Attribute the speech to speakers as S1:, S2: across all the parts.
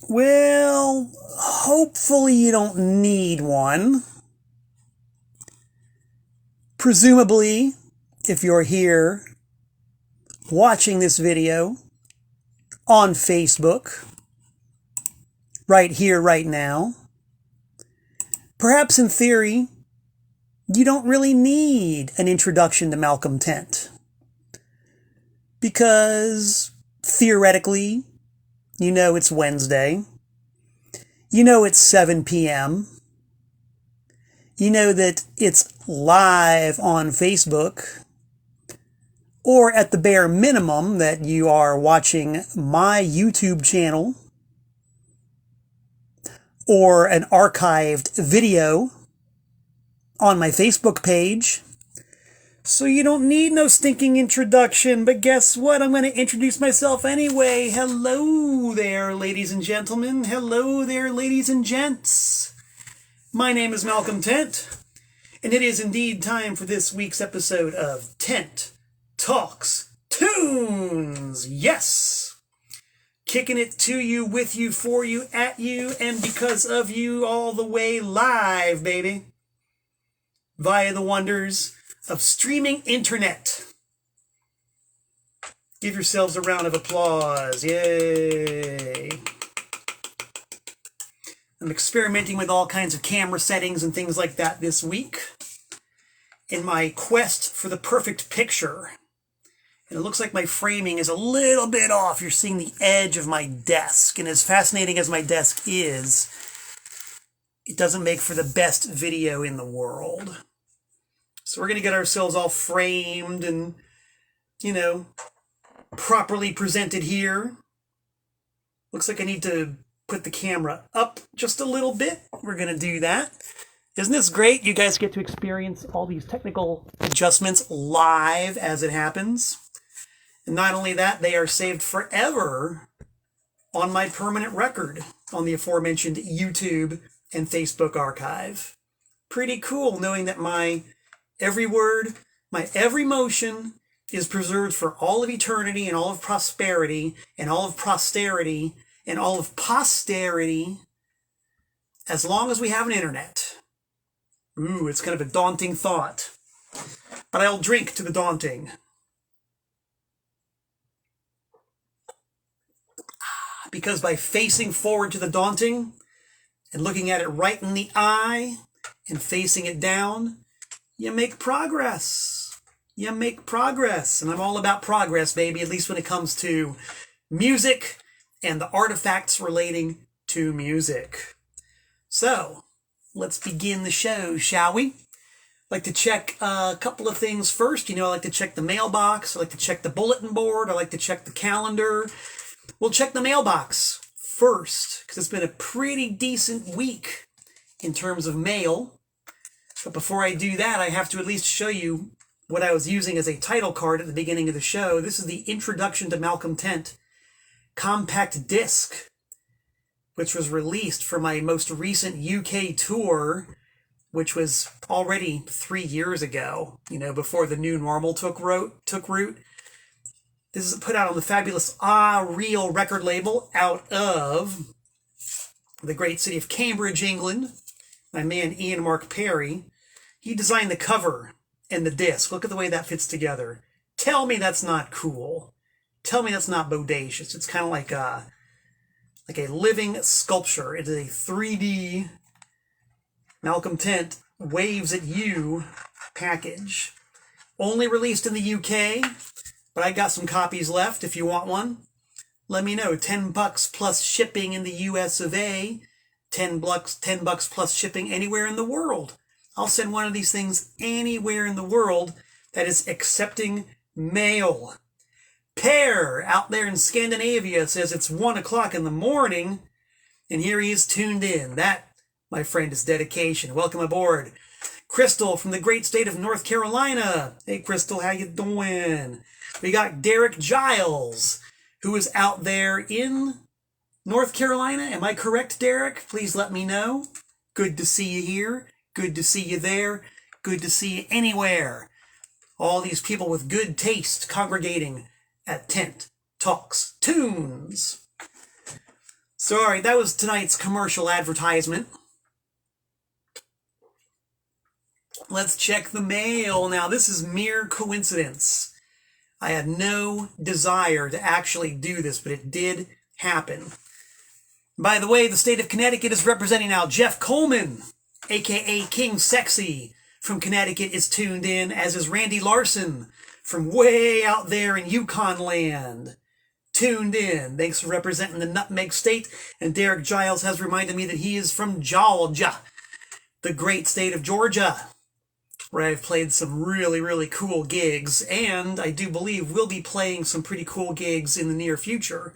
S1: Well, hopefully you don't need one. Presumably, if you're here watching this video on Facebook, right here, right now, perhaps in theory, you don't really need an introduction to Malcolm Tent. Because, theoretically, you know it's Wednesday. You know it's 7 p.m. You know that it's live on Facebook. Or at the bare minimum that you are watching my YouTube channel. Or an archived video on my Facebook page. So you don't need no stinking introduction, but guess what? I'm going to introduce myself anyway. Hello there, ladies and gentlemen. Hello there, ladies and gents. My name is Malcolm Tent, and it is indeed time for this week's episode of Tent Talks Tunes. Yes! Kicking it to you, with you, for you, at you, and because of you, all the way live, baby. Via the wonders of streaming internet. Give yourselves a round of applause. Yay! I'm experimenting with all kinds of camera settings and things like that this week in my quest for the perfect picture. And it looks like my framing is a little bit off. You're seeing the edge of my desk. And as fascinating as my desk is, it doesn't make for the best video in the world. So we're going to get ourselves all framed and, properly presented here. Looks like I need to put the camera up just a little bit. We're going to do that. Isn't this great? You guys get to experience all these technical adjustments live as it happens. And not only that, they are saved forever on my permanent record on the aforementioned YouTube and Facebook archive. Pretty cool knowing that my every word, my every motion is preserved for all of eternity and all of prosperity and all of posterity and all of posterity as long as we have an internet. Ooh, it's kind of a daunting thought. But I'll drink to the daunting. Because by facing forward to the daunting and looking at it right in the eye and facing it down, you make progress. You make progress. And I'm all about progress, baby, at least when it comes to music and the artifacts relating to music. So, let's begin the show, shall we? I'd like to check a couple of things first. I like to check the mailbox. I like to check the bulletin board. I like to check the calendar. We'll check the mailbox first, because it's been a pretty decent week in terms of mail. But before I do that, I have to at least show you what I was using as a title card at the beginning of the show. This is the Introduction to Malcolm Tent compact disc, which was released for my most recent UK tour, which was already 3 years ago, before the new normal took root. This is put out on the fabulous Real record label out of the great city of Cambridge, England. My man Ian Mark Perry, he designed the cover and the disc. Look at the way that fits together. Tell me that's not cool. Tell me that's not bodacious. It's kind of like a living sculpture. It is a 3D Malcolm Tent waves at you package. Only released in the UK, but I got some copies left if you want one. Let me know. $10 plus shipping in the US of A. $10 plus shipping anywhere in the world. I'll send one of these things anywhere in the world that is accepting mail. Per out there in Scandinavia says it's 1 o'clock in the morning, and here he is tuned in. That, my friend, is dedication. Welcome aboard. Crystal from the great state of North Carolina. Hey, Crystal, how you doing? We got Derek Giles, who is out there in North Carolina. Am I correct, Derek? Please let me know. Good to see you here. Good to see you there. Good to see you anywhere. All these people with good taste congregating at Tent Talks Tunes. So, all right, that was tonight's commercial advertisement. Let's check the mail. Now, this is mere coincidence. I had no desire to actually do this, but it did happen. By the way, the state of Connecticut is representing now. Jeff Coleman, a.k.a. King Sexy from Connecticut, is tuned in, as is Randy Larson from way out there in Yukon land. Tuned in. Thanks for representing the Nutmeg State. And Derek Giles has reminded me that he is from Georgia, the great state of Georgia, where I've played some really, really cool gigs, and I do believe we'll be playing some pretty cool gigs in the near future.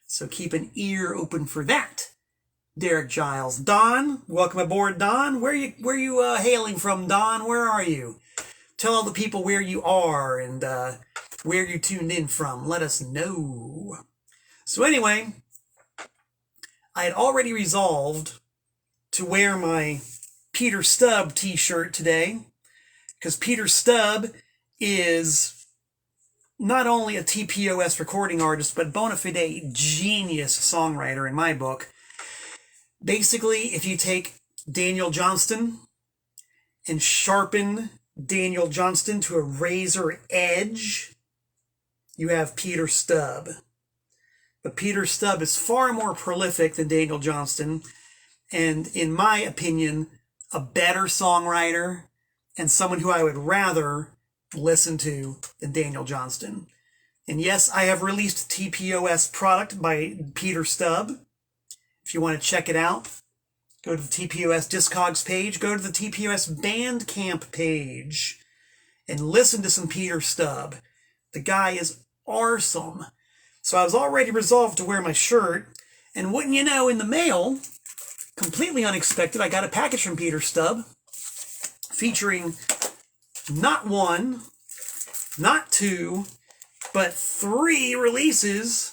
S1: So keep an ear open for that. Derek Giles. Don, welcome aboard, Don. Where you hailing from, Don? Where are you? Tell all the people where you are and where you tuned in from. Let us know. So anyway, I had already resolved to wear my Peter Stubb t-shirt today, because Peter Stubb is not only a TPOS recording artist, but bona fide genius songwriter in my book. Basically, if you take Daniel Johnston and sharpen Daniel Johnston to a razor edge, you have Peter Stubb. But Peter Stubb is far more prolific than Daniel Johnston, and in my opinion, a better songwriter, and someone who I would rather listen to than Daniel Johnston. And yes, I have released TPOS product by Peter Stubb. If you want to check it out, go to the TPOS Discogs page, go to the TPOS Bandcamp page, and listen to some Peter Stubb. The guy is awesome. So I was already resolved to wear my shirt, and wouldn't you know, in the mail, completely unexpected, I got a package from Peter Stubb, featuring not one, not two, but 3 releases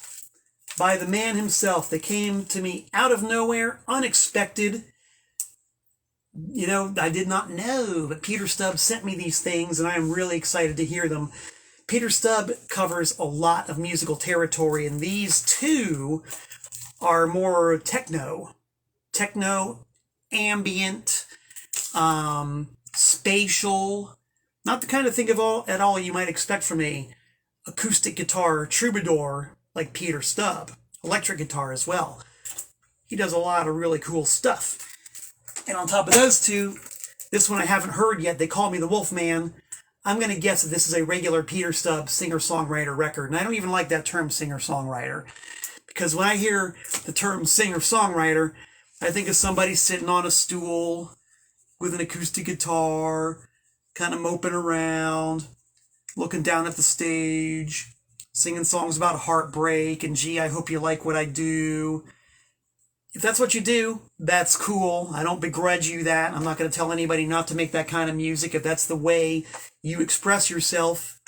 S1: by the man himself. They came to me out of nowhere, unexpected. You know, I did not know, but Peter Stubb sent me these things, and I am really excited to hear them. Peter Stubb covers a lot of musical territory, and these 2 are more techno, ambient, spatial, not the kind of thing at all you might expect from a acoustic guitar troubadour like Peter Stubb. Electric guitar as well. He does a lot of really cool stuff. And on top of those 2, this one I haven't heard yet. They call me the Wolfman. I'm going to guess that this is a regular Peter Stubb singer-songwriter record. And I don't even like that term singer-songwriter, because when I hear the term singer-songwriter, I think of somebody sitting on a stool with an acoustic guitar, kind of moping around, looking down at the stage, singing songs about heartbreak and, gee, I hope you like what I do. If that's what you do, that's cool. I don't begrudge you that. I'm not going to tell anybody not to make that kind of music. If that's the way you express yourself,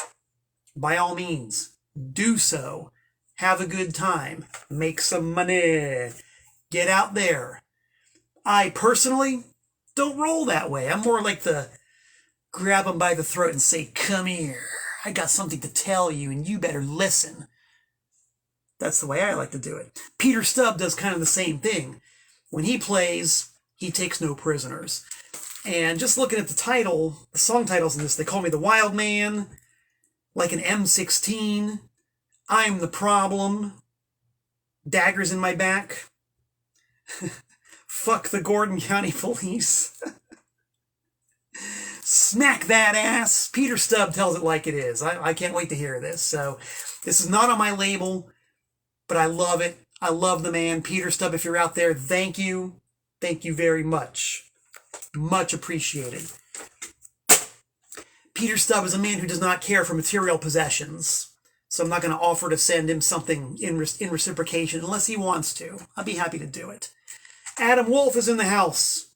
S1: by all means, do so. Have a good time. Make some money. Get out there. I personally don't roll that way. I'm more like the grab them by the throat and say, come here. I got something to tell you, and you better listen. That's the way I like to do it. Peter Stubb does kind of the same thing. When he plays, he takes no prisoners. And just looking at the song titles in this, they call me the Wild Man, like an M16, I'm the Problem, Daggers in My Back, Fuck the Gordon County Police, Smack That Ass. Peter Stubb tells it like it is. I can't wait to hear this. So this is not on my label, but I love it. I love the man. Peter Stubb, if you're out there, thank you. Thank you very much. Much appreciated. Peter Stubb is a man who does not care for material possessions. So I'm not going to offer to send him something in reciprocation unless he wants to. I'll be happy to do it. Adam Wolf is in the house.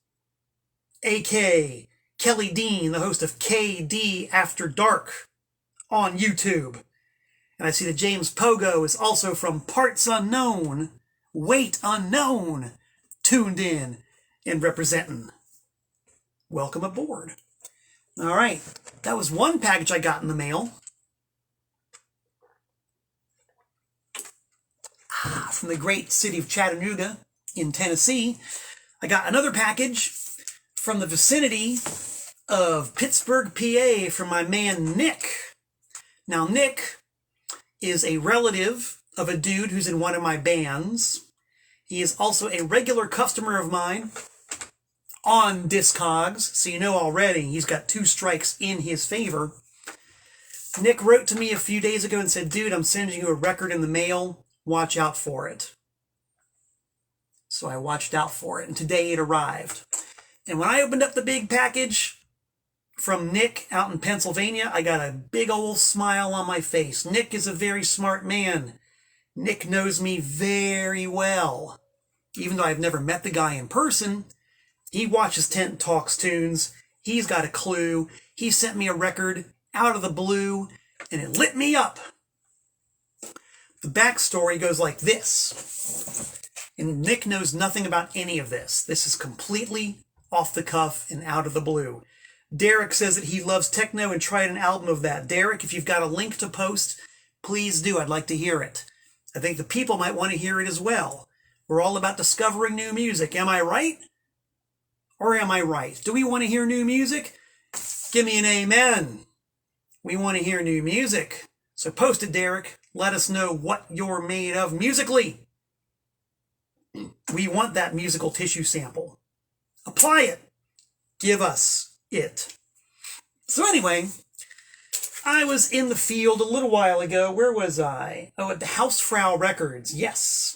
S1: A.K. Kelly Dean, the host of KD After Dark on YouTube. And I see that James Pogo is also from Parts Unknown, Weight Unknown, tuned in and representing. Welcome aboard. All right, that was one package I got in the mail. From the great city of Chattanooga. in Tennessee, I got another package from the vicinity of Pittsburgh, PA, from my man Nick. Now, Nick is a relative of a dude who's in one of my bands. He is also a regular customer of mine on Discogs, so you know already he's got 2 strikes in his favor. Nick wrote to me a few days ago and said, dude, I'm sending you a record in the mail. Watch out for it. So I watched out for it, and today it arrived. And when I opened up the big package from Nick out in Pennsylvania, I got a big old smile on my face. Nick is a very smart man. Nick knows me very well. Even though I've never met the guy in person, he watches Tent Talks Tunes. He's got a clue. He sent me a record out of the blue, and it lit me up. The backstory goes like this. And Nick knows nothing about any of this. This is completely off the cuff and out of the blue. Derek says that he loves techno and tried an album of that. Derek, if you've got a link to post, please do. I'd like to hear it. I think the people might want to hear it as well. We're all about discovering new music. Am I right? Or am I right? Do we want to hear new music? Give me an amen. We want to hear new music. So post it, Derek. Let us know what you're made of musically. We want that musical tissue sample. Apply it. Give us it. So anyway, I was in the field a little while ago. Where was I? Oh, at the Hausfrau Records. Yes.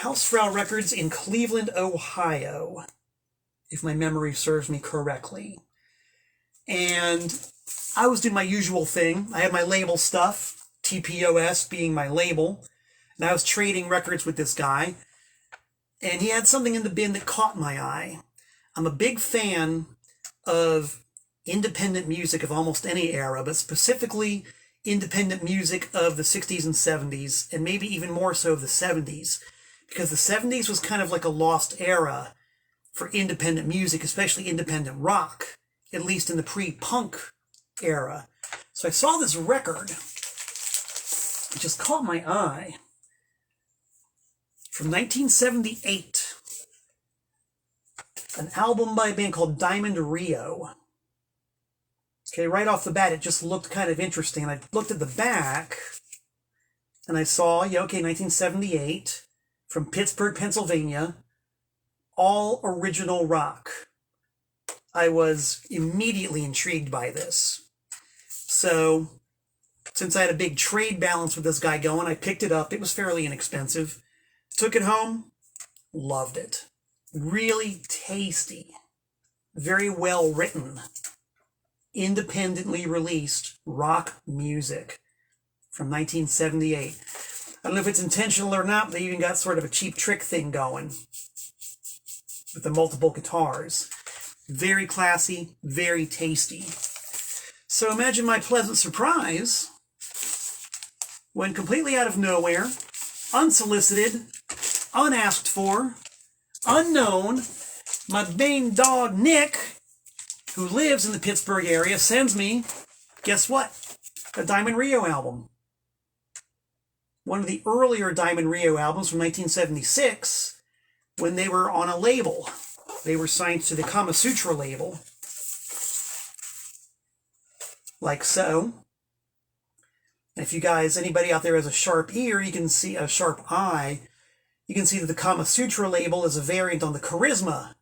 S1: Hausfrau Records in Cleveland, Ohio, if my memory serves me correctly. And I was doing my usual thing. I had my label stuff, TPOS being my label, and I was trading records with this guy, and he had something in the bin that caught my eye. I'm a big fan of independent music of almost any era, but specifically independent music of the 60s and 70s, and maybe even more so of the 70s, because the 70s was kind of like a lost era for independent music, especially independent rock, at least in the pre-punk era. So I saw this record. It just caught my eye. From 1978. An album by a band called Diamond Rio. Okay, right off the bat, it just looked kind of interesting. And I looked at the back, and I saw, yeah, okay, 1978, from Pittsburgh, Pennsylvania, all original rock. I was immediately intrigued by this. So, since I had a big trade balance with this guy going, I picked it up. It was fairly inexpensive. Took it home. Loved it. Really tasty. Very well written. Independently released rock music from 1978. I don't know if it's intentional or not, but they even got sort of a cheap trick thing going with the multiple guitars. Very classy, very tasty. So imagine my pleasant surprise when completely out of nowhere, unsolicited, unasked for, unknown, my main dog Nick, who lives in the Pittsburgh area, sends me, guess what? A Diamond Rio album. One of the earlier Diamond Rio albums from 1976, when they were on a label. They were signed to the Kama Sutra label. Like so. And if you guys, anybody out there has a sharp ear, you can see a sharp eye, you can see that the Kama Sutra label is a variant on the Charisma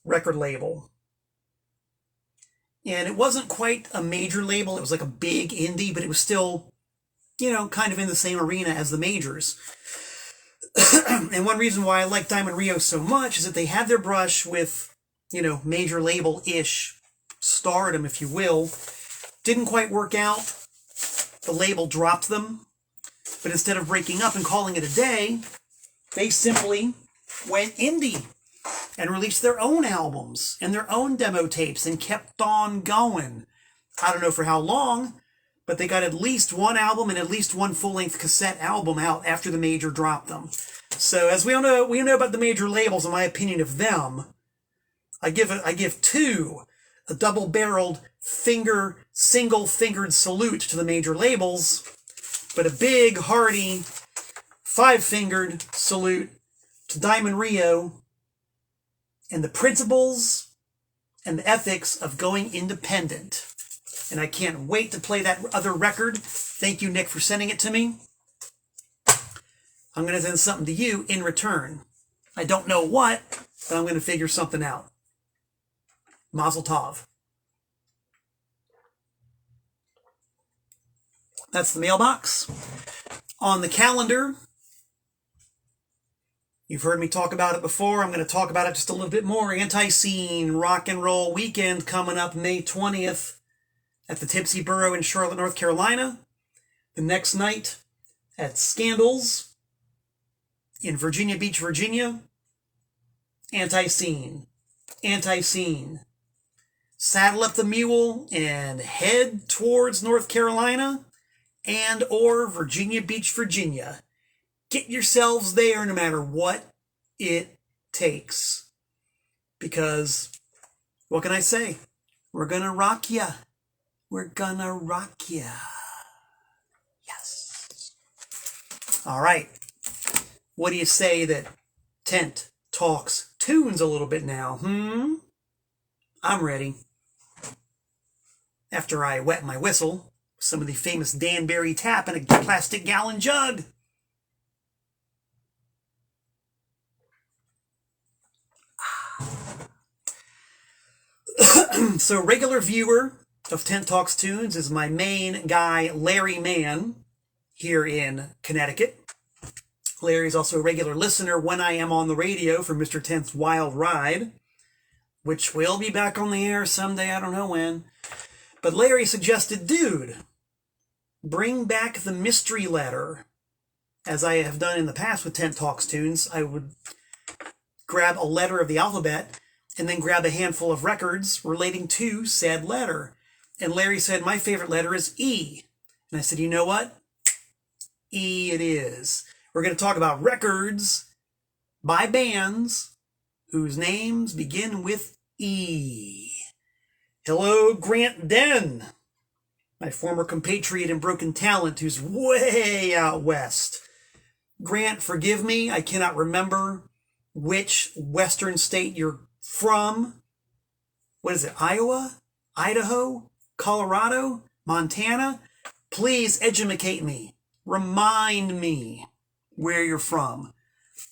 S1: record label. And it wasn't quite a major label. It was like a big indie, but it was still, you know, kind of in the same arena as the majors. And one reason why I like Diamond Rio so much is that they had their brush with, you know, major label-ish stardom, if you will. Didn't quite work out. The label dropped them. But instead of breaking up and calling it a day, they simply went indie and released their own albums and their own demo tapes and kept on going. I don't know for how long, but they got at least one album and at least one full-length cassette album out after the major dropped them. So as we all know about the major labels, in my opinion of them, I give two a double-barreled single-fingered salute to the major labels, but a big, hearty, five-fingered salute to Diamond Rio and the principles and the ethics of going independent. And I can't wait to play that other record. Thank you, Nick, for sending it to me. I'm going to send something to you in return. I don't know what, but I'm going to figure something out. Mazel tov. That's the mailbox. On the calendar, you've heard me talk about it before. I'm going to talk about it just a little bit more. Anti-Scene Rock and Roll Weekend coming up May 20th at the Tipsy Burro in Charlotte, North Carolina. The next night at Scandals in Virginia Beach, Virginia. Anti-Scene. Anti-Scene. Saddle up the mule and head towards North Carolina and or Virginia Beach, Virginia. Get yourselves there no matter what it takes. Because, what can I say? We're gonna rock ya. We're gonna rock ya. Yes. All right. What do you say that Tent talks tunes a little bit now? I'm ready. After I wet my whistle, some of the famous Danbury tap in a plastic gallon jug. So regular viewer of Tent Talks Tunes is my main guy, Larry Mann, here in Connecticut. Larry's also a regular listener when I am on the radio for Mr. Tent's Wild Ride, which will be back on the air someday, I don't know when. But Larry suggested, dude, bring back the mystery letter. As I have done in the past with Tent Talks Tunes, I would grab a letter of the alphabet and then grab a handful of records relating to said letter. And Larry said, my favorite letter is E. And I said, you know what? E it is. We're going to talk about records by bands whose names begin with E. Hello, Grant Den, my former compatriot in Broken Talent, who's way out west. Grant, forgive me, I cannot remember which western state you're from. What is it, Iowa? Idaho? Colorado? Montana? Please educate me. Remind me where you're from.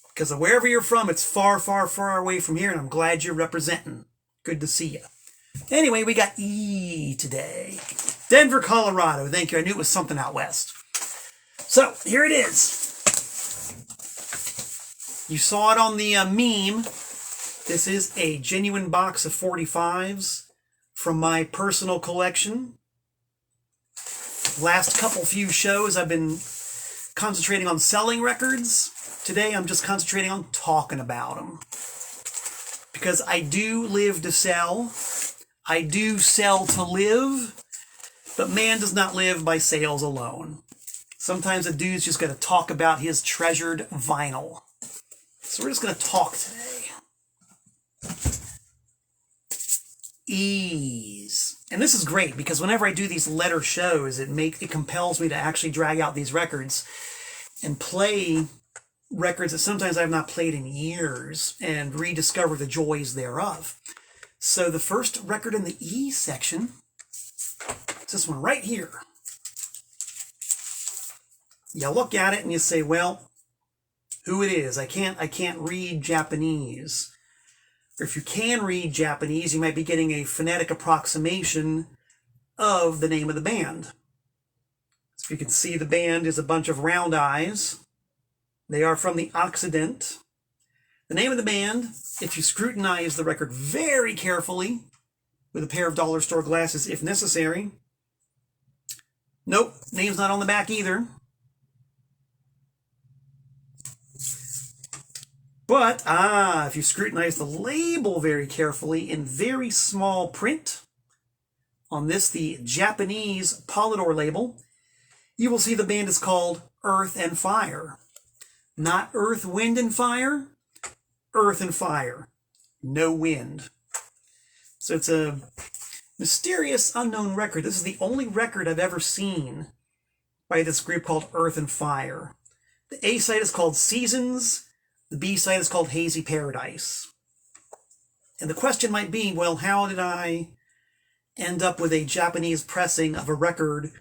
S1: Because wherever you're from, it's far, far, far away from here, and I'm glad you're representing. Good to see you. Anyway, we got E today. Denver, Colorado. Thank you. I knew it was something out west. So, here it is. You saw it on the meme. This is a genuine box of 45s from my personal collection. Last few shows, I've been concentrating on selling records. Today, I'm just concentrating on talking about them. Because I do live to sell. I do sell to live. But man does not live by sales alone. Sometimes a dude's just got to talk about his treasured vinyl. So we're just going to talk today. Ease. And this is great because whenever I do these letter shows, it compels me to actually drag out these records and play records that sometimes I have not played in years and rediscover the joys thereof. So the first record in the E section is this one right here. You look at it and you say, well, who it is. I can't read Japanese. Or if you can read Japanese, you might be getting a phonetic approximation of the name of the band. So you can see the band is a bunch of round eyes. They are from the Occident. The name of the band, if you scrutinize the record very carefully, with a pair of dollar store glasses if necessary. Nope, name's not on the back either. But, if you scrutinize the label very carefully in very small print, on this, the Japanese Polydor label, you will see the band is called Earth and Fire. Not Earth, Wind, and Fire, Earth and Fire. No wind. So it's a mysterious, unknown record. This is the only record I've ever seen by this group called Earth and Fire. The A-side is called Seasons The B-side is called Hazy Paradise. And the question might be, well, how did I end up with a Japanese pressing of a record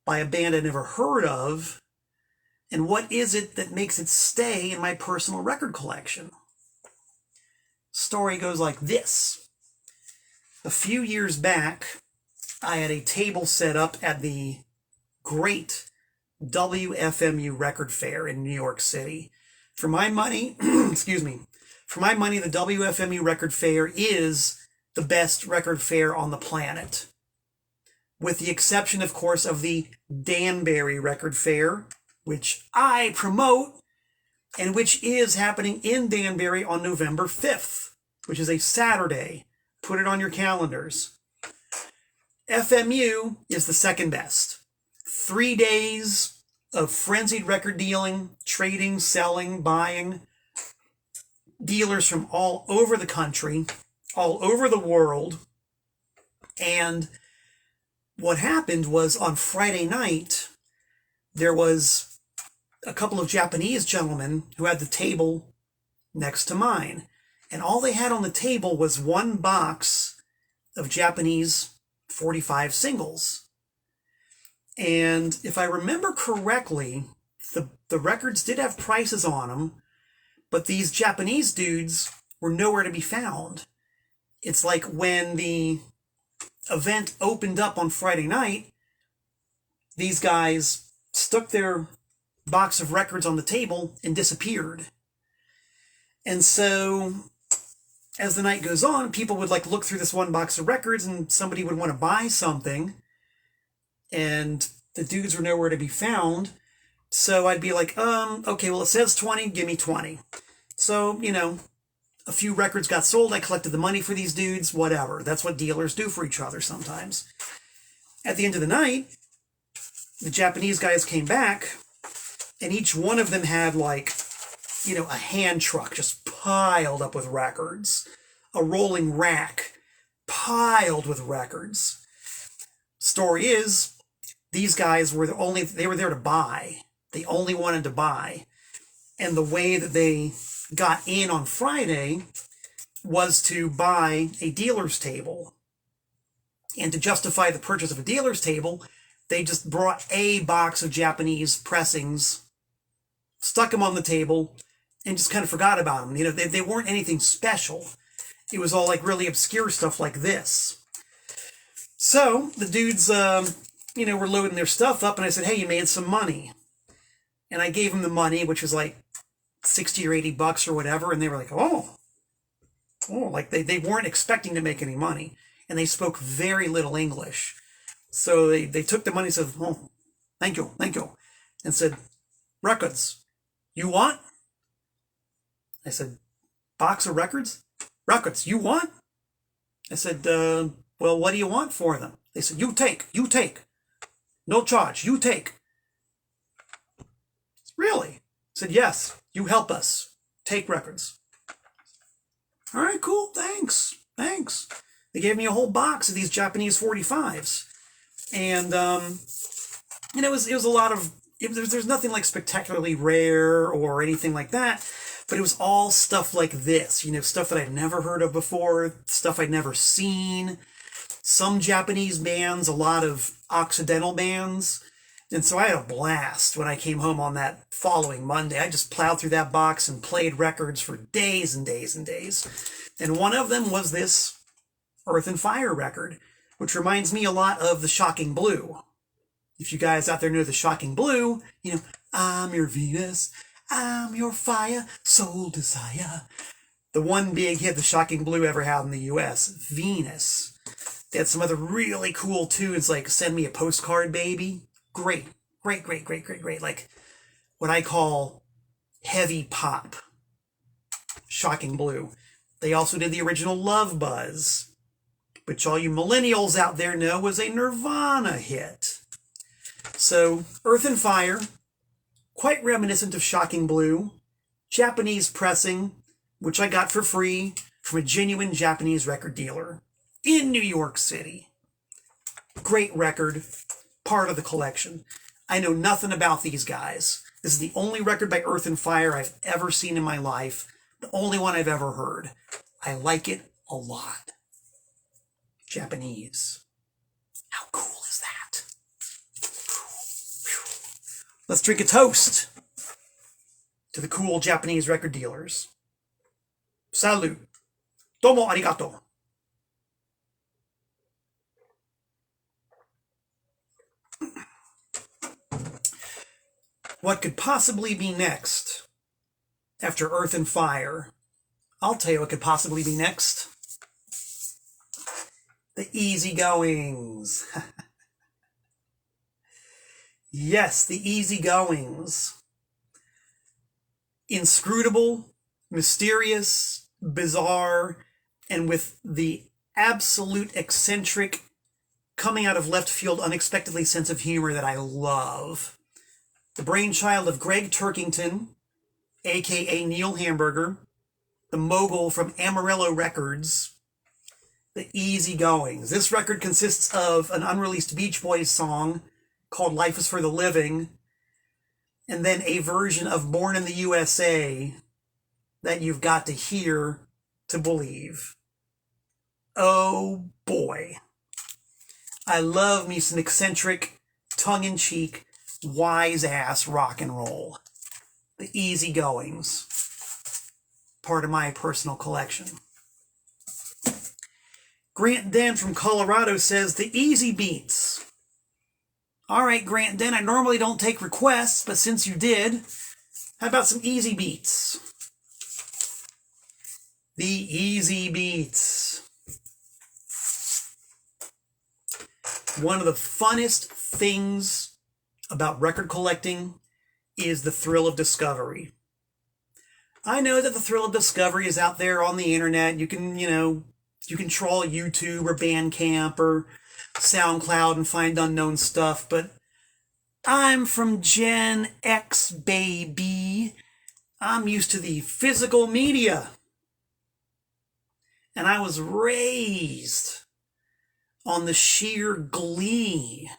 S1: by a band I never heard of? And what is it that makes it stay in my personal record collection? Story goes like this. A few years back, I had a table set up at the great WFMU record fair in New York City. For my money, excuse me, for my money, the WFMU record fair is the best record fair on the planet. With the exception, of course, of the Danbury Record Fair, which I promote, and which is happening in Danbury on November 5th, which is a Saturday. Put it on your calendars. FMU is the second best. 3 days of frenzied record dealing, trading, selling, buying. Dealers from all over the country, all over the world. And what happened was on Friday night, there was a couple of Japanese gentlemen who had the table next to mine. And all they had on the table was one box of Japanese 45 singles. And if I remember correctly, the records did have prices on them, but these Japanese dudes were nowhere to be found. It's like when the event opened up on Friday night, these guys stuck their box of records on the table and disappeared. And so as the night goes on, people would like look through this one box of records and somebody would want to buy something and the dudes were nowhere to be found. So I'd be like, okay, well, it says 20, give me 20. So, you know, a few records got sold. I collected the money for these dudes, whatever. That's what dealers do for each other sometimes. At the end of the night, the Japanese guys came back and each one of them had like, you know, a hand truck just piled up with records, a rolling rack piled with records. Story is, these guys were they were there to buy. They only wanted to buy. And the way that they got in on Friday was to buy a dealer's table. And to justify the purchase of a dealer's table, they just brought a box of Japanese pressings, stuck them on the table, and just kind of forgot about them. You know, they weren't anything special. It was all like really obscure stuff like this. So the dudes, you know, were loading their stuff up, and I said, hey, you made some money. And I gave them the money, which was like 60 or 80 bucks or whatever, and they were like, oh, like they weren't expecting to make any money. And they spoke very little English. So they took the money and said, oh, thank you, and said, records, you want? I said, box of records? Records, you want? I said, well, what do you want for them? They said, you take. No charge, you take. Really? I said, yes, you help us. Take records. All right, cool, thanks. They gave me a whole box of these Japanese 45s. And, you know, it was a lot of, there's nothing like spectacularly rare or anything like that, but it was all stuff like this, you know, stuff that I'd never heard of before, stuff I'd never seen. Some Japanese bands, a lot of Occidental bands. And so I had a blast when I came home on that following Monday. I just plowed through that box and played records for days and days and days. And one of them was this Earth and Fire record, which reminds me a lot of the Shocking Blue. If you guys out there know the Shocking Blue, you know, I'm your Venus, I'm your fire, soul desire. The one big hit the Shocking Blue ever had in the U.S., Venus. They had some other really cool tunes like Send Me a Postcard, Baby. Great. Like what I call heavy pop. Shocking Blue. They also did the original Love Buzz, which all you millennials out there know was a Nirvana hit. So, Earth and Fire, quite reminiscent of Shocking Blue, Japanese pressing, which I got for free from a genuine Japanese record dealer in New York City. Great record, part of the collection. I know nothing about these guys. This is the only record by Earth and Fire I've ever seen in my life. The only one I've ever heard. I like it a lot. Japanese. How cool is that? Let's drink a toast to the cool Japanese record dealers. Salut. Domo arigato. What could possibly be next after Earth and Fire? I'll tell you what could possibly be next. The Easygoings. Yes, the Easygoings. Inscrutable, mysterious, bizarre, and with the absolute eccentric, coming out of left field, unexpectedly sense of humor that I love. The brainchild of Greg Turkington, aka Neil Hamburger, the mogul from Amarillo Records, the Easygoings. This record consists of an unreleased Beach Boys song called Life is for the Living, and then a version of Born in the USA that you've got to hear to believe. Oh boy. I love me some eccentric, tongue-in-cheek, wise-ass rock and roll. The Easygoings. Part of my personal collection. Grant Den from Colorado says, the Easybeats. All right, Grant Den, I normally don't take requests, but since you did, how about some Easybeats? The Easybeats. One of the funnest things about record collecting is the thrill of discovery. I know that the thrill of discovery is out there on the internet. You can, you can troll YouTube or Bandcamp or SoundCloud and find unknown stuff, but I'm from Gen X, baby. I'm used to the physical media. And I was raised on the sheer glee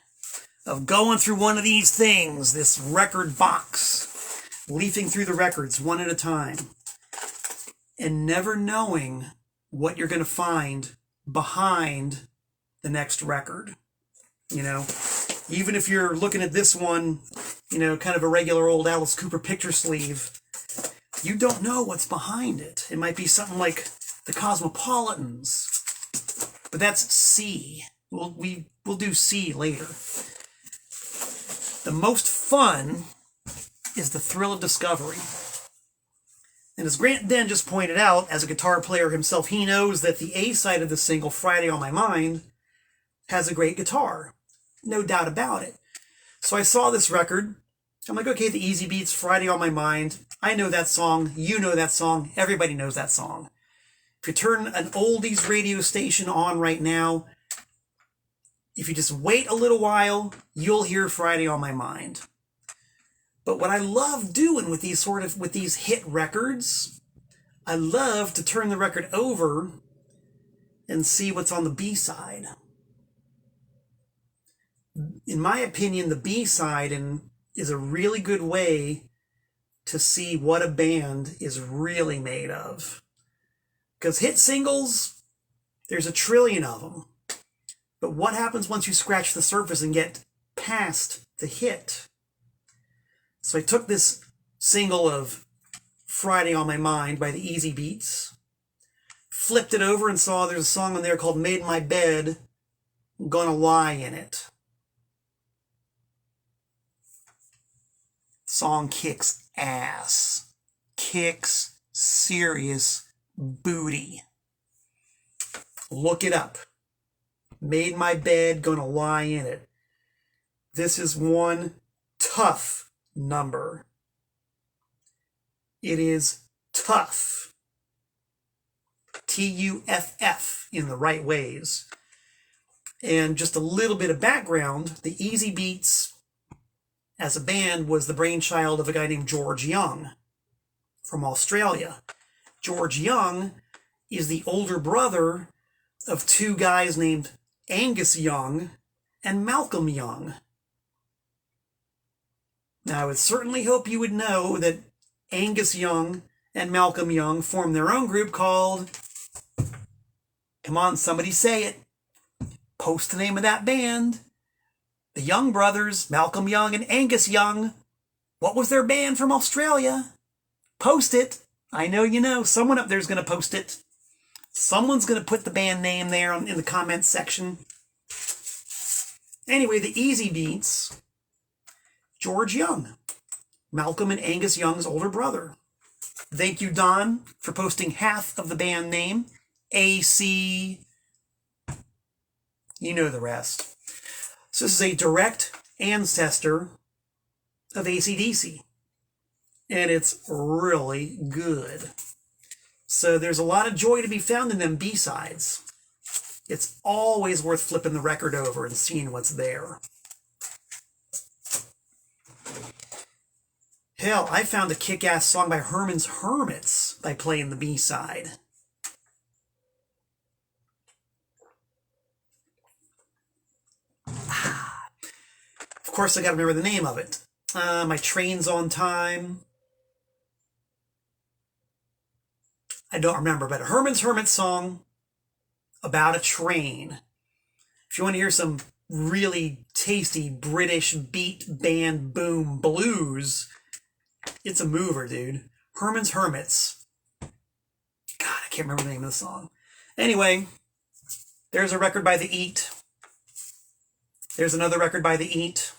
S1: of going through one of these things, this record box, leafing through the records one at a time, and never knowing what you're going to find behind the next record. Even if you're looking at this one, kind of a regular old Alice Cooper picture sleeve, you don't know what's behind it. It might be something like the Cosmopolitans, but that's C. We'll do C later. The most fun is the thrill of discovery. And as Grant Den just pointed out, as a guitar player himself, he knows that the A side of the single, Friday on My Mind, has a great guitar. No doubt about it. So I saw this record. I'm like, okay, the Easybeats, Friday on My Mind. I know that song. You know that song. Everybody knows that song. If you turn an oldies radio station on right now, if you just wait a little while, you'll hear Friday on My Mind. But what I love doing with these hit records, I love to turn the record over and see what's on the B-side. In my opinion, the B-side is a really good way to see what a band is really made of. Because hit singles, there's a trillion of them. But what happens once you scratch the surface and get past the hit? So I took this single of Friday on My Mind by the Easybeats, flipped it over and saw there's a song on there called Made My Bed, Gonna Lie in It. Song kicks ass. Kicks serious booty. Look it up. Made My Bed, Gonna Lie in It. This is one tough number. It is tough. Tuff in the right ways. And just a little bit of background, the Easybeats as a band was the brainchild of a guy named George Young from Australia. George Young is the older brother of two guys named Angus Young and Malcolm Young. Now, I would certainly hope you would know that Angus Young and Malcolm Young formed their own group called, come on, somebody say it, post the name of that band, the Young Brothers, Malcolm Young and Angus Young. What was their band from Australia? Post it. I know you know. Someone up there is going to post it. Someone's going to put the band name there in the comments section. Anyway, the Easybeats, George Young, Malcolm and Angus Young's older brother. Thank you, Don, for posting half of the band name. AC. You know the rest. So this is a direct ancestor of AC/DC. And it's really good. So there's a lot of joy to be found in them B-sides. It's always worth flipping the record over and seeing what's there. Hell, I found a kick-ass song by Herman's Hermits by playing the B-side. Of course, I gotta remember the name of it. My Train's on Time. I don't remember, but a Herman's Hermits song about a train. If you want to hear some really tasty British beat band boom blues, it's a mover, dude. Herman's Hermits. God, I can't remember the name of the song. Anyway, there's a record by The Eat. There's another record by The Eat.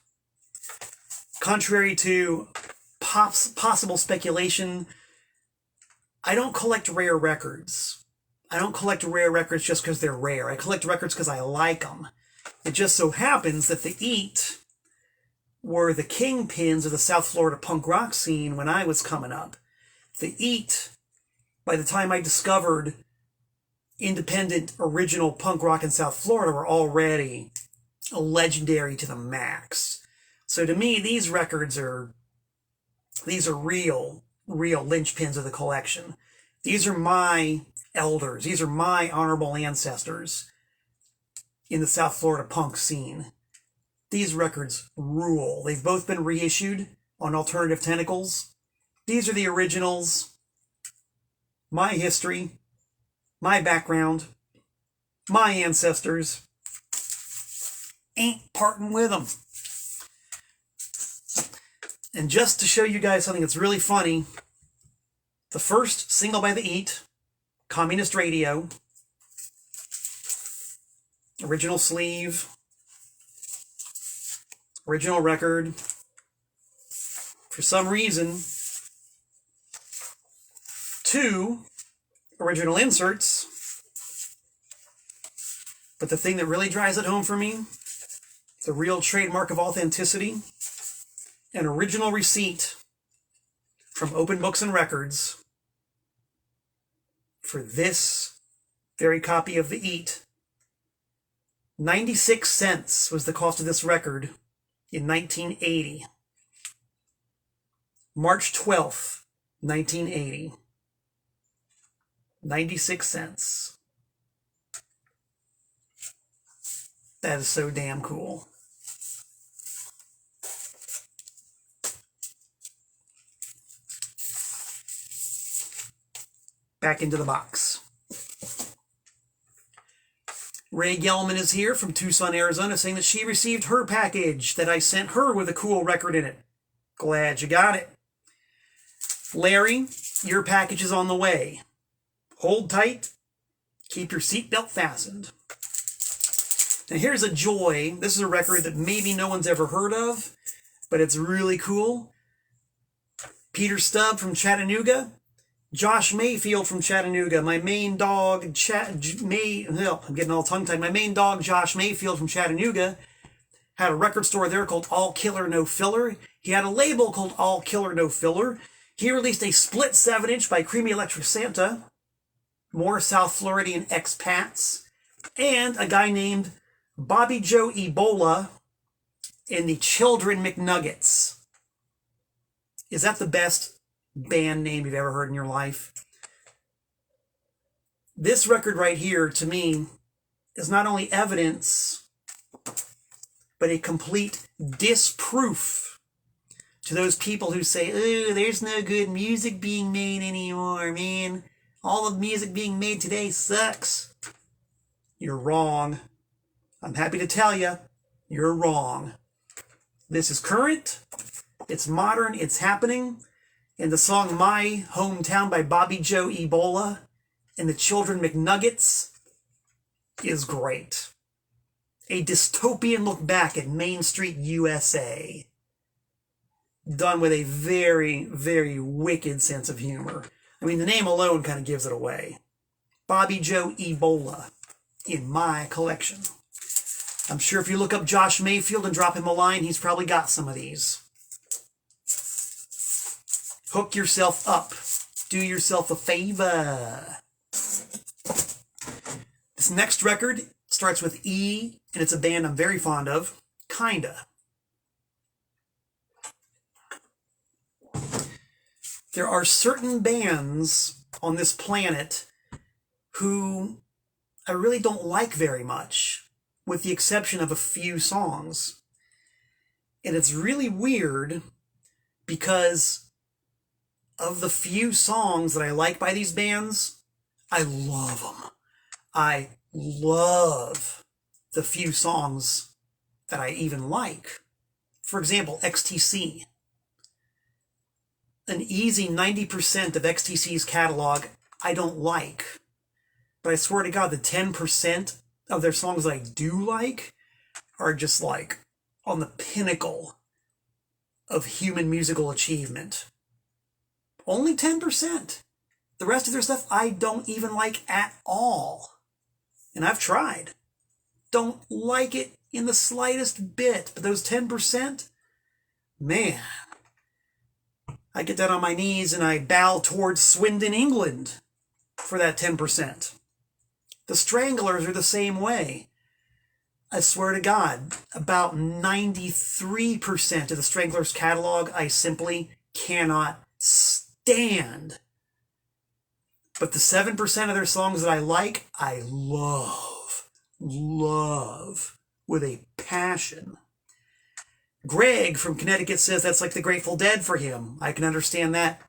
S1: Contrary to possible speculation, I don't collect rare records. I don't collect rare records just because they're rare. I collect records because I like them. It just so happens that The Eat were the kingpins of the South Florida punk rock scene when I was coming up. The Eat, by the time I discovered independent original punk rock in South Florida, were already legendary to the max. So to me, these records are real linchpins of the collection. These are my elders. These are my honorable ancestors in the South Florida punk scene. These records rule. They've both been reissued on Alternative Tentacles. These are the originals. My history, my background, my ancestors. Ain't parting with them. And just to show you guys something that's really funny, the first single by The Eat, Communist Radio, original sleeve, original record. For some reason, 2 original inserts. But the thing that really drives it home for me, the real trademark of authenticity, an original receipt from Open Books and Records for this very copy of The Eat. 96 cents was the cost of this record in 1980. March 12th, 1980. 96 cents. That is so damn cool. Back into the box. Ray Gelman is here from Tucson, Arizona, saying that she received her package that I sent her with a cool record in it. Glad you got it. Larry, your package is on the way. Hold tight. Keep your seatbelt fastened. And here's a joy. This is a record that maybe no one's ever heard of, but it's really cool. Peter Stubb from Chattanooga. Josh Mayfield from Chattanooga. My main dog, I'm getting all tongue-tied. My main dog, Josh Mayfield from Chattanooga, had a record store there called All Killer No Filler. He had a label called All Killer No Filler. He released a split 7-inch by Creamy Electric Santa, more South Floridian expats, and a guy named Bobby Joe Ebola in the Children McNuggets. Is that the best band name you've ever heard in your life? This record right here, to me, is not only evidence, but a complete disproof To those people who say, oh, there's no good music being made anymore, man. All the music being made today sucks. You're wrong. I'm happy to tell you, you're wrong. This is current, it's modern, it's happening, and the song My Hometown by Bobby Joe Ebola and the Children McNuggets is great. A dystopian look back at Main Street, USA. Done with a very, very wicked sense of humor. I mean, the name alone kind of gives it away. Bobby Joe Ebola in my collection. I'm sure if you look up Josh Mayfield and drop him a line, he's probably got some of these. Hook yourself up. Do yourself a favor. This next record starts with E, and it's a band I'm very fond of. Kinda. There are certain bands on this planet who I really don't like very much, with the exception of a few songs. And it's really weird because of the few songs that I like by these bands, I love them. I love the few songs that I even like. For example, XTC. An easy 90% of XTC's catalog I don't like. But I swear to God, the 10% of their songs that I do like are just like on the pinnacle of human musical achievement. Only 10%. The rest of their stuff I don't even like at all. And I've tried. Don't like it in the slightest bit. But those 10%, man, I get down on my knees and I bow towards Swindon, England for that 10%. The Stranglers are the same way. I swear to God, about 93% of the Stranglers' catalog I simply cannot stand. But the 7% of their songs that I like, I love with a passion. Greg from Connecticut says that's like the Grateful Dead for him. I can understand that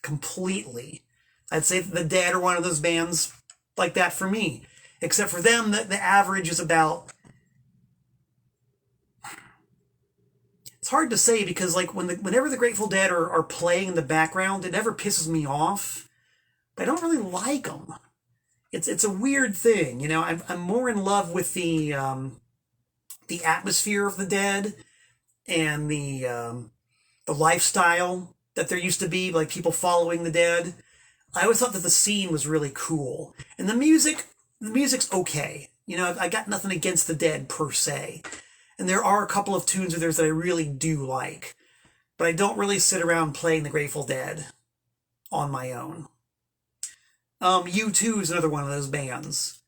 S1: completely. I'd say that the Dead are one of those bands like that for me. Except for them, the average is about... It's hard to say because like whenever the Grateful Dead are playing in the background, it never pisses me off. But I don't really like them. It's a weird thing, you know. I'm more in love with the atmosphere of the Dead and the lifestyle that there used to be, like people following the Dead. I always thought that the scene was really cool, and the music's okay. You know, I got nothing against the Dead per se, and there are a couple of tunes of theirs that I really do like, but I don't really sit around playing the Grateful Dead on my own. U2 is another one of those bands.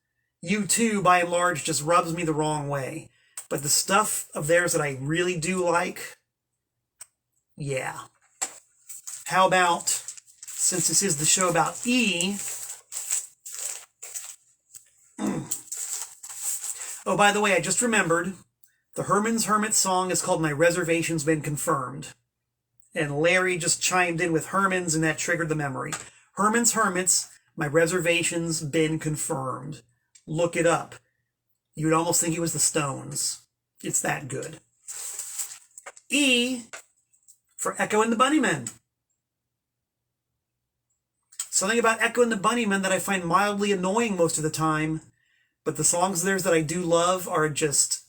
S1: U2, by and large, just rubs me the wrong way. But the stuff of theirs that I really do like, yeah. How about, since this is the show about E... Oh, by the way, I just remembered, the Herman's Hermit song is called My Reservation's Been Confirmed. And Larry just chimed in with Herman's, and that triggered the memory. Herman's Hermits... My Reservation's Been Confirmed. Look it up. You would almost think it was the Stones. It's that good. E for Echo and the Bunnymen. Something about Echo and the Bunnymen that I find mildly annoying most of the time, but the songs of theirs that I do love are just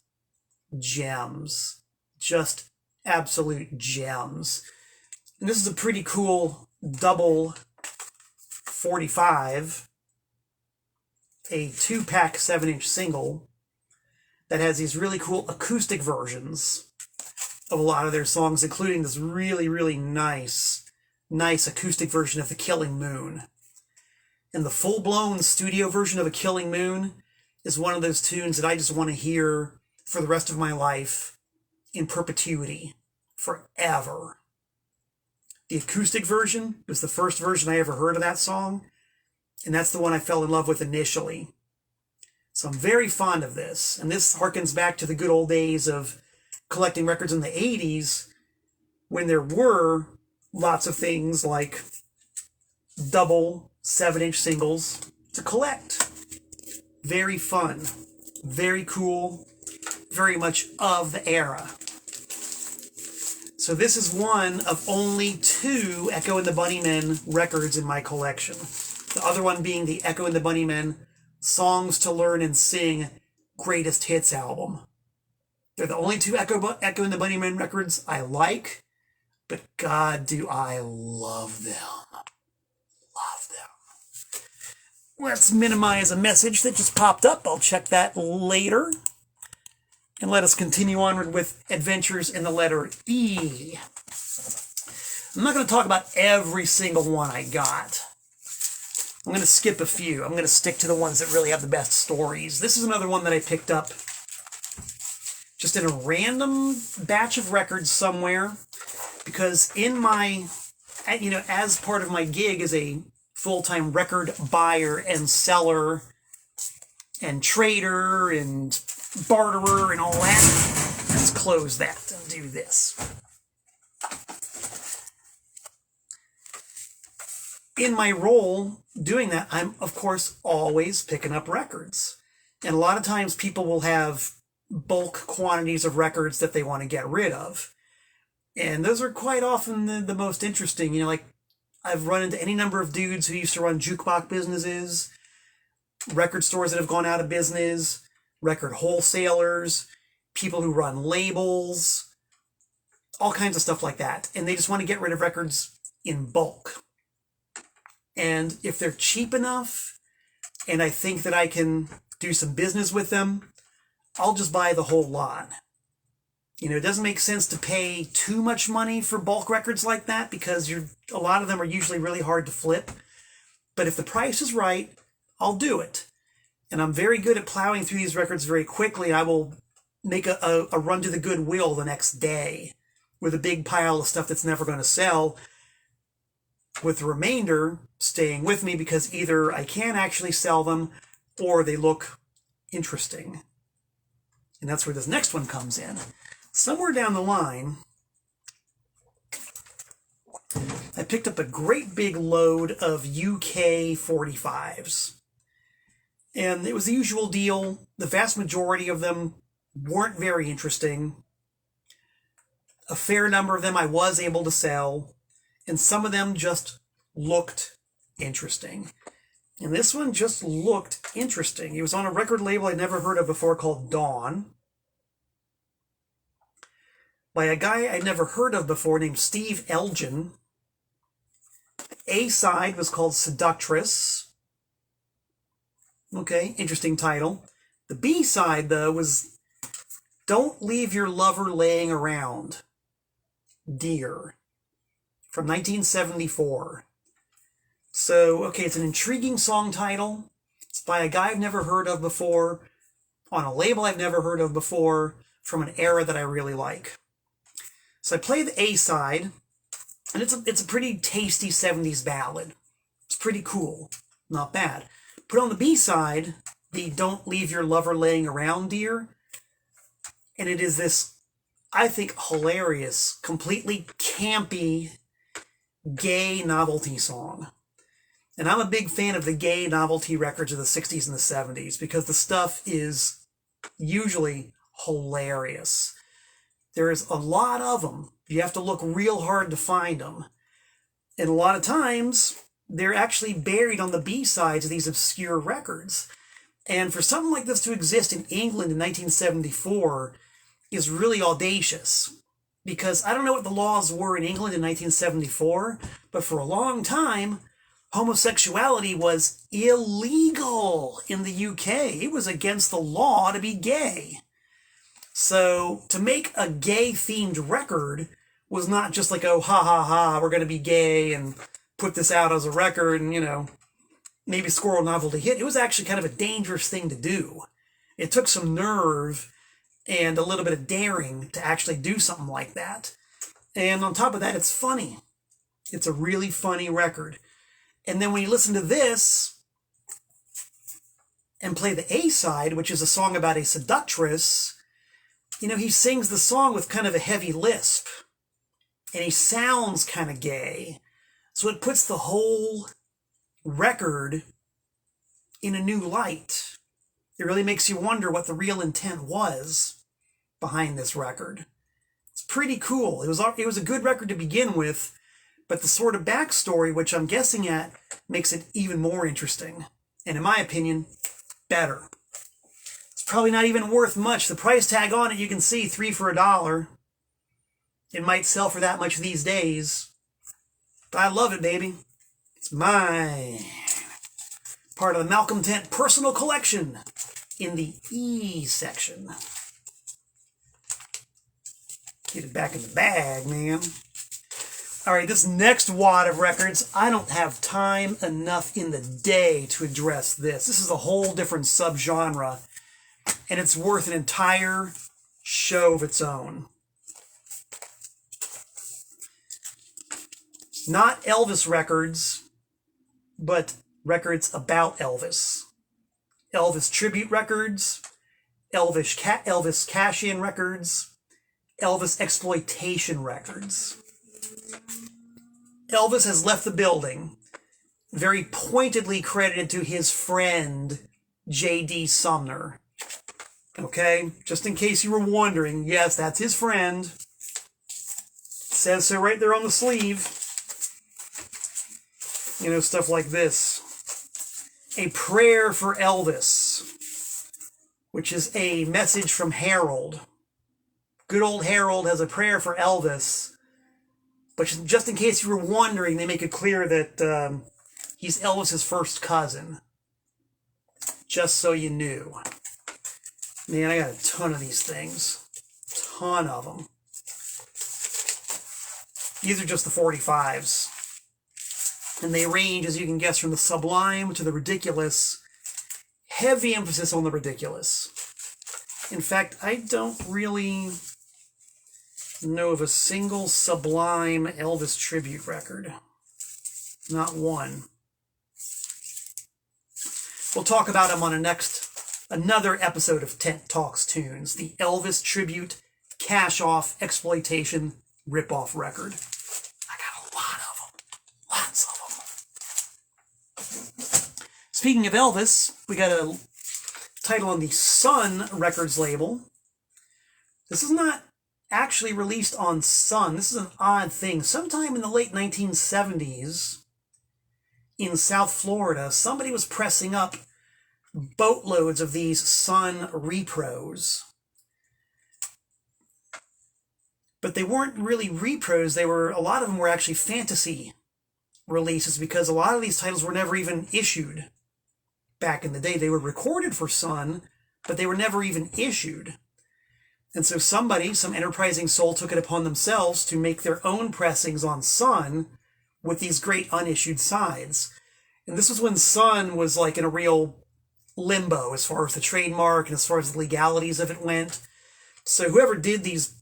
S1: gems. Just absolute gems. And this is a pretty cool double 45, a 2-pack 7-inch single that has these really cool acoustic versions of a lot of their songs, including this really, really nice acoustic version of The Killing Moon. And the full-blown studio version of A Killing Moon is one of those tunes that I just want to hear for the rest of my life in perpetuity, forever. The acoustic version was the first version I ever heard of that song, and that's the one I fell in love with initially. So I'm very fond of this, and this harkens back to the good old days of collecting records in the 80s, when there were lots of things like double 7-inch singles to collect. Very fun, very cool, very much of the era. So this is one of only 2 Echo and the Bunnymen records in my collection. The other one being the Echo and the Bunnymen Songs to Learn and Sing Greatest Hits album. They're the only 2 Echo and the Bunnymen records I like, but God, do I love them. Love them. Let's minimize a message that just popped up. I'll check that later. And let us continue onward with Adventures in the Letter E. I'm not going to talk about every single one I got. I'm going to skip a few. I'm going to stick to the ones that really have the best stories. This is another one that I picked up just in a random batch of records somewhere, because in my, as part of my gig as a full-time record buyer and seller and trader and barterer and all that, let's close that and do this. In my role doing that, I'm, of course, always picking up records. And a lot of times people will have bulk quantities of records that they want to get rid of. And those are quite often the most interesting. Like I've run into any number of dudes who used to run jukebox businesses, record stores that have gone out of business, record wholesalers, people who run labels, all kinds of stuff like that. And they just want to get rid of records in bulk. And if they're cheap enough, and I think that I can do some business with them, I'll just buy the whole lot. It doesn't make sense to pay too much money for bulk records like that, because a lot of them are usually really hard to flip. But if the price is right, I'll do it. And I'm very good at plowing through these records very quickly. I will make a run to the Goodwill the next day with a big pile of stuff that's never going to sell, with the remainder staying with me because either I can actually sell them or they look interesting. And that's where this next one comes in. Somewhere down the line, I picked up a great big load of UK 45s. And it was the usual deal. The vast majority of them weren't very interesting. A fair number of them I was able to sell. And some of them just looked interesting. And this one just looked interesting. It was on a record label I'd never heard of before called Dawn, by a guy I'd never heard of before named Steve Elgin. The A-side was called Seductress. Okay, interesting title. The B-side, though, was Don't Leave Your Lover Laying Around, Dear, from 1974. So, okay, it's an intriguing song title. It's by a guy I've never heard of before, on a label I've never heard of before, from an era that I really like. So I play the A-side, and it's a pretty tasty 70s ballad. It's pretty cool. Not bad. Put on the B-side, the Don't Leave Your Lover Laying Around, Dear, and it is this, I think, hilarious, completely campy, gay novelty song. And I'm a big fan of the gay novelty records of the 60s and the 70s because the stuff is usually hilarious. There's a lot of them. You have to look real hard to find them. And a lot of times, they're actually buried on the B-sides of these obscure records. And for something like this to exist in England in 1974 is really audacious. Because I don't know what the laws were in England in 1974, but for a long time, homosexuality was illegal in the UK. It was against the law to be gay. So to make a gay-themed record was not just like, oh, ha, ha, ha, we're going to be gay and put this out as a record and, maybe score a novelty hit. It was actually kind of a dangerous thing to do. It took some nerve and a little bit of daring to actually do something like that. And on top of that, it's funny. It's a really funny record. And then when you listen to this and play the A-side, which is a song about a seductress, he sings the song with kind of a heavy lisp. and he sounds kind of gay. So it puts the whole record in a new light. It really makes you wonder what the real intent was behind this record. It's pretty cool. It was a good record to begin with, but the sort of backstory, which I'm guessing at, makes it even more interesting. And in my opinion, better. It's probably not even worth much. The price tag on it, you can see, 3 for $1. It might sell for that much these days. But I love it, baby. It's mine. Part of the Malcolm Tent personal collection in the E section. Get it back in the bag, man. All right, this next wad of records, I don't have time enough in the day to address this. This is a whole different subgenre, and it's worth an entire show of its own. Not Elvis records, but records about Elvis. Elvis tribute records, Elvis cash-in records, Elvis exploitation records. Elvis has left the building, very pointedly credited to his friend, J.D. Sumner. Okay, just in case you were wondering, yes, that's his friend. It says so right there on the sleeve. You know, stuff like this. A prayer for Elvis, which is a message from Harold. Good old Harold has a prayer for Elvis. But just in case you were wondering, they make it clear that he's Elvis's first cousin. Just so you knew. Man, I got a ton of these things. Ton of them. These are just the 45s. And they range, as you can guess, from the sublime to the ridiculous. Heavy emphasis on the ridiculous. In fact, I don't really know of a single sublime Elvis tribute record. Not one. We'll talk about him on another episode of Tent Talks Tunes, the Elvis tribute cash-off exploitation rip-off record. I got a lot of them. Lots of them. Speaking of Elvis, we got a title on the Sun Records label. This is not actually released on Sun. This is an odd thing. Sometime in the late 1970s in South Florida, somebody was pressing up boatloads of these Sun repros. But they weren't really repros. A lot of them were actually fantasy releases, because a lot of these titles were never even issued back in the day. They were recorded for Sun, but they were never even issued. And so some enterprising soul took it upon themselves to make their own pressings on Sun with these great unissued sides. And this was when Sun was like in a real limbo as far as the trademark and as far as the legalities of it went. So whoever did these,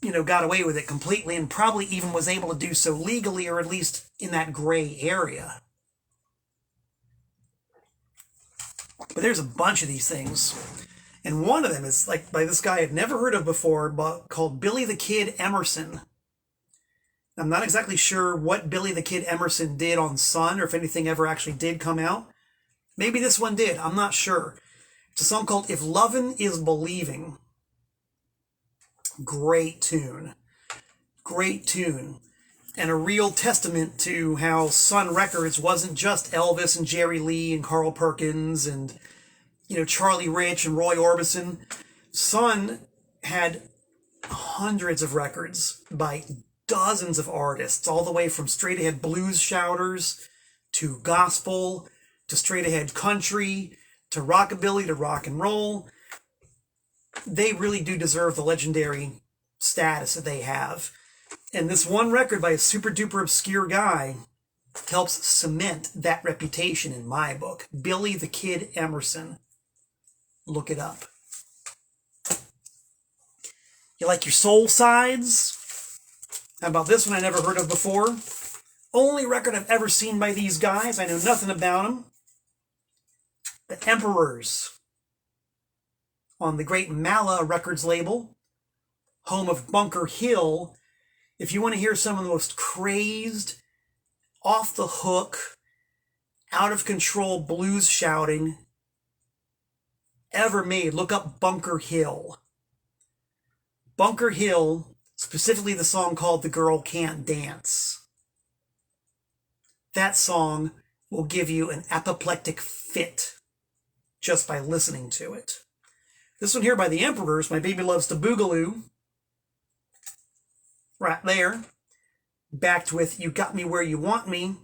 S1: got away with it completely, and probably even was able to do so legally, or at least in that gray area. But there's a bunch of these things. And one of them is by this guy I've never heard of before, but called Billy the Kid Emerson. I'm not exactly sure what Billy the Kid Emerson did on Sun, or if anything ever actually did come out. Maybe this one did. I'm not sure. It's a song called If Lovin' Is Believing. Great tune. Great tune. And a real testament to how Sun Records wasn't just Elvis and Jerry Lee and Carl Perkins and Charlie Rich and Roy Orbison. Sun had hundreds of records by dozens of artists, all the way from straight-ahead blues shouters to gospel to straight-ahead country to rockabilly to rock and roll. They really do deserve the legendary status that they have. And this one record by a super-duper obscure guy helps cement that reputation in my book. Billy the Kid Emerson. Look it up. You like your soul sides? How about this one I never heard of before? Only record I've ever seen by these guys. I know nothing about them. The Emperors. On the great Mala Records label. Home of Bunker Hill. If you want to hear some of the most crazed, off the hook, out of control blues shouting ever made, look up Bunker Hill. Bunker Hill, specifically the song called The Girl Can't Dance. That song will give you an apoplectic fit just by listening to it. This one here by the Emperors, My Baby Loves to Boogaloo. Right there. Backed with You Got Me Where You Want Me.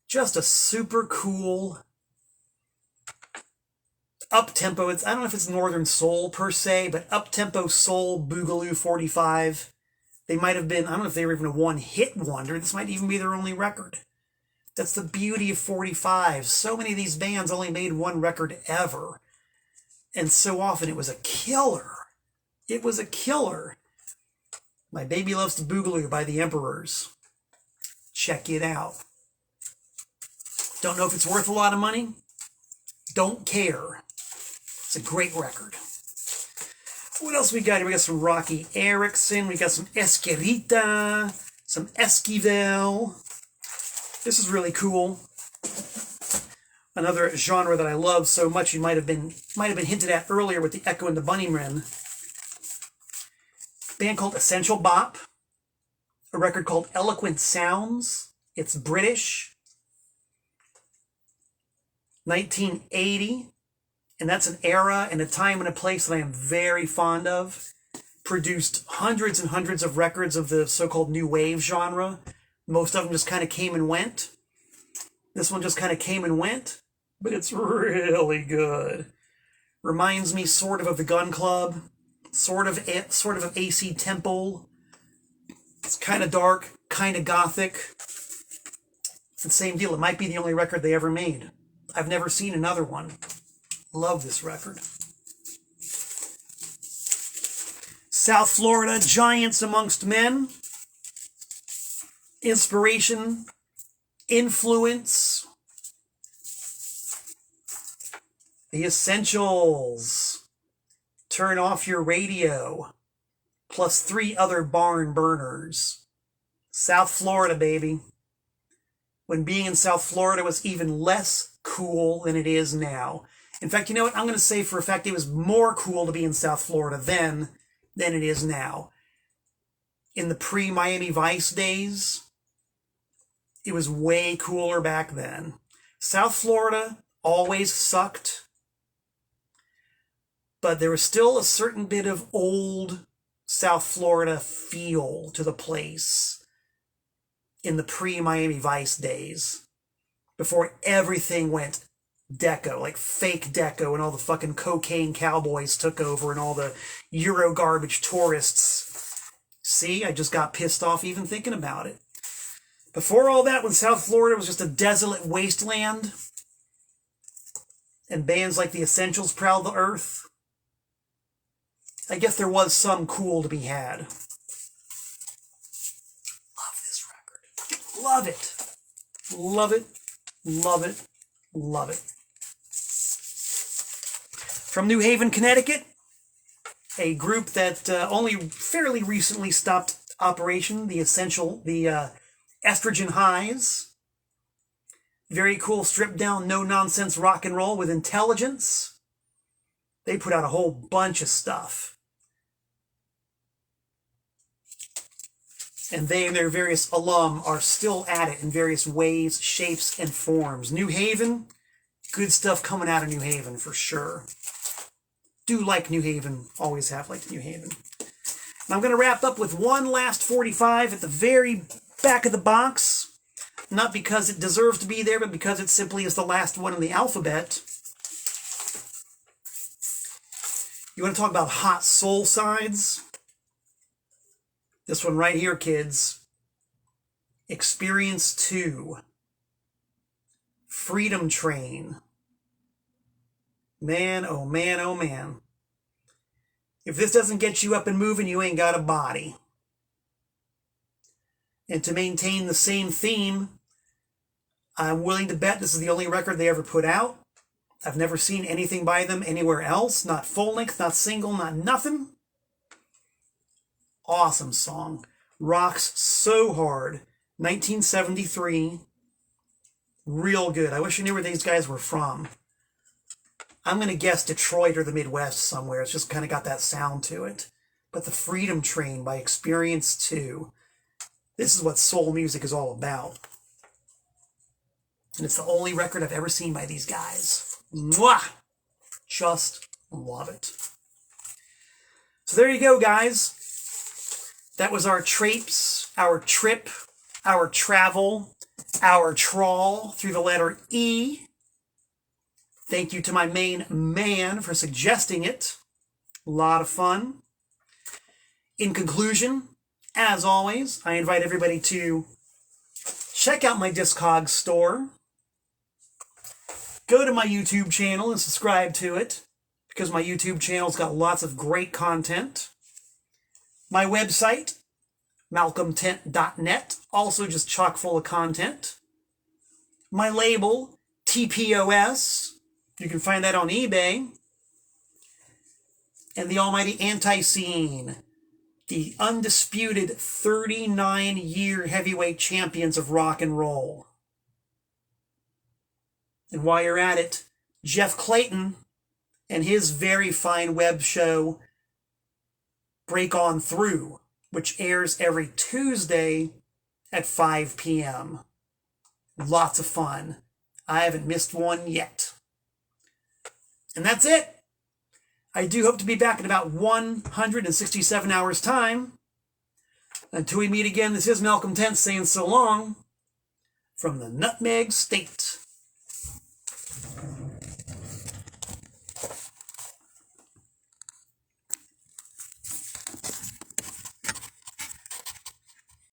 S1: Just a super cool up-tempo. I don't know if it's Northern Soul per se, but up-tempo soul Boogaloo 45. They might have been, I don't know if they were even a one-hit wonder. This might even be their only record. That's the beauty of 45. So many of these bands only made one record ever. And so often it was a killer. It was a killer. My Baby Loves to Boogaloo by the Emperors. Check it out. Don't know if it's worth a lot of money. Don't care. It's a great record. What else we got here? We got some Rocky Erickson. We got some Esquerita. Some Esquivel. This is really cool. Another genre that I love so much, you might have been hinted at earlier with the Echo and the Bunnymen. A band called Essential Bop. A record called Eloquent Sounds. It's British. 1980. And that's an era and a time and a place that I am very fond of. Produced hundreds and hundreds of records of the so-called new wave genre. Most of them just kind of came and went. This one just kind of came and went, but it's really good. Reminds me sort of the Gun Club, sort of AC Temple. It's kind of dark, kind of gothic. It's the same deal. It might be the only record they ever made. I've never seen another one. Love this record. South Florida, Giants Amongst Men. Inspiration, influence, the essentials, Turn Off Your Radio, plus 3 other barn burners. South Florida, baby. When being in South Florida was even less cool than it is now. In fact, you know what? I'm going to say for a fact it was more cool to be in South Florida then than it is now. In the pre-Miami Vice days, it was way cooler back then. South Florida always sucked, but there was still a certain bit of old South Florida feel to the place in the pre-Miami Vice days, before everything went deco, like fake deco, and all the fucking cocaine cowboys took over and all the Euro garbage tourists. See, I just got pissed off even thinking about it. Before all that, when South Florida was just a desolate wasteland, and bands like the Essentials prowled the earth, I guess there was some cool to be had. Love this record. Love it. Love it. Love it. Love it. From New Haven, Connecticut, a group that only fairly recently stopped operation, the Estrogen Highs. Very cool, stripped down, no nonsense rock and roll with intelligence. They put out a whole bunch of stuff. And they and their various alum are still at it in various ways, shapes, and forms. New Haven, good stuff coming out of New Haven for sure. Do like New Haven, always have liked New Haven. And I'm going to wrap up with one last 45 at the very back of the box. Not because it deserves to be there, but because it simply is the last one in the alphabet. You want to talk about hot soul sides? This one right here, kids. Experience 2. Freedom Train. Man, oh man, oh man. If this doesn't get you up and moving, you ain't got a body. And to maintain the same theme, I'm willing to bet this is the only record they ever put out. I've never seen anything by them anywhere else. Not full length, not single, not nothing. Awesome song. Rocks so hard. 1973. Real good. I wish I knew where these guys were from. I'm going to guess Detroit or the Midwest somewhere. It's just kind of got that sound to it. But the Freedom Train by Experience 2. This is what soul music is all about. And it's the only record I've ever seen by these guys. Mwah! Just love it. So there you go, guys. That was our traipse, our trip, our travel, our trawl through the letter E. Thank you to my main man for suggesting it. A lot of fun. In conclusion, as always, I invite everybody to check out my Discogs store. Go to my YouTube channel and subscribe to it, because my YouTube channel's got lots of great content. My website, malcolmtent.net, also just chock full of content. My label, TPOS, you can find that on eBay. And the almighty Anti-Scene, the undisputed 39-year heavyweight champions of rock and roll. And while you're at it, Jeff Clayton and his very fine web show, Break On Through, which airs every Tuesday at 5 p.m. Lots of fun. I haven't missed one yet. And that's it. I do hope to be back in about 167 hours' time. Until we meet again, this is Malcolm Tent saying so long from the Nutmeg State.